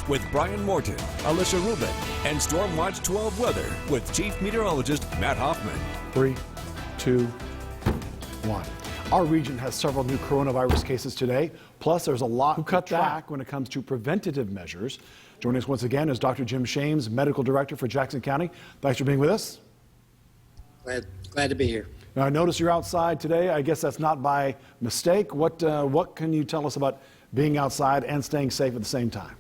with Brian Morton, Alicia Rubin, and Stormwatch 12 weather with Chief Meteorologist Matt Hoffman. 3, 2, 1. Our region has several new coronavirus cases today. Plus, there's a lot to track when it comes to preventative measures. Joining us once again is Dr. Jim Shames, Medical Director for Jackson County. Thanks for being with us. Glad to be here. Now, I notice you're outside today. I guess that's not by mistake. What can you tell us about being outside and staying safe at the same time?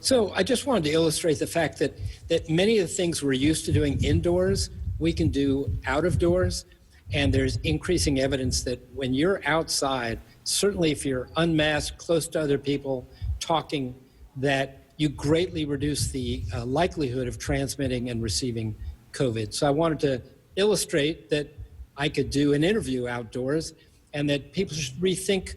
So I just wanted to illustrate the fact that many of the things we're used to doing indoors, we can do out of doors. And there's increasing evidence that when you're outside, certainly if you're unmasked, close to other people, talking, that you greatly reduce the likelihood of transmitting and receiving COVID. So I wanted to illustrate that I could do an interview outdoors and that people should rethink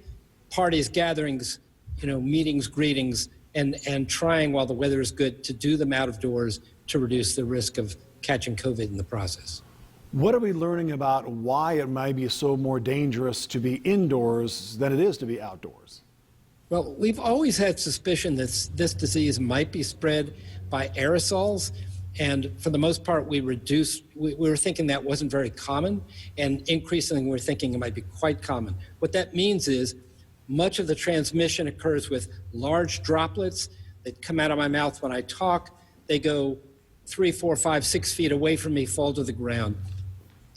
parties, gatherings, meetings, greetings, and trying while the weather is good to do them out of doors to reduce the risk of catching COVID in the process. What are we learning about why it might be so more dangerous to be indoors than it is to be outdoors? Well, we've always had suspicion that this disease might be spread by aerosols. And for the most part, we were thinking that wasn't very common. And increasingly, we're thinking it might be quite common. What that means is much of the transmission occurs with large droplets that come out of my mouth when I talk. They go 3, 4, 5, 6 feet away from me, fall to the ground.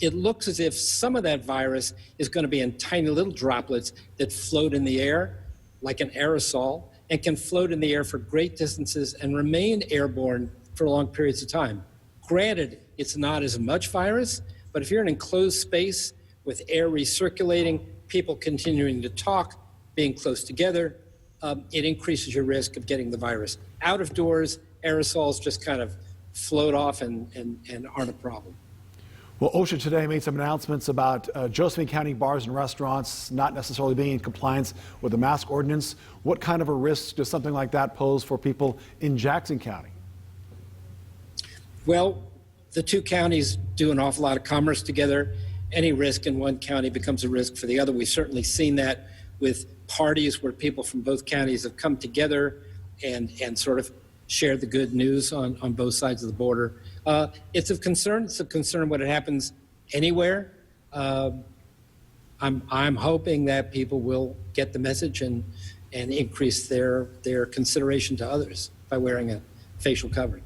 It looks as if some of that virus is going to be in tiny little droplets that float in the air like an aerosol and can float in the air for great distances and remain airborne for long periods of time. Granted, it's not as much virus, but if you're in an enclosed space with air recirculating, people continuing to talk, being close together, it increases your risk of getting the virus. Out of doors, aerosols just kind of float off and aren't a problem. Well, OSHA today made some announcements about Josephine County bars and restaurants not necessarily being in compliance with the mask ordinance. What kind of a risk does something like that pose for people in Jackson County? Well, the two counties do an awful lot of commerce together. Any risk in one county becomes a risk for the other. We've certainly seen that with parties where people from both counties have come together and sort of shared the good news on both sides of the border. It's of concern. It's of concern when it happens anywhere. I'm hoping that people will get the message and increase their consideration to others by wearing a facial covering.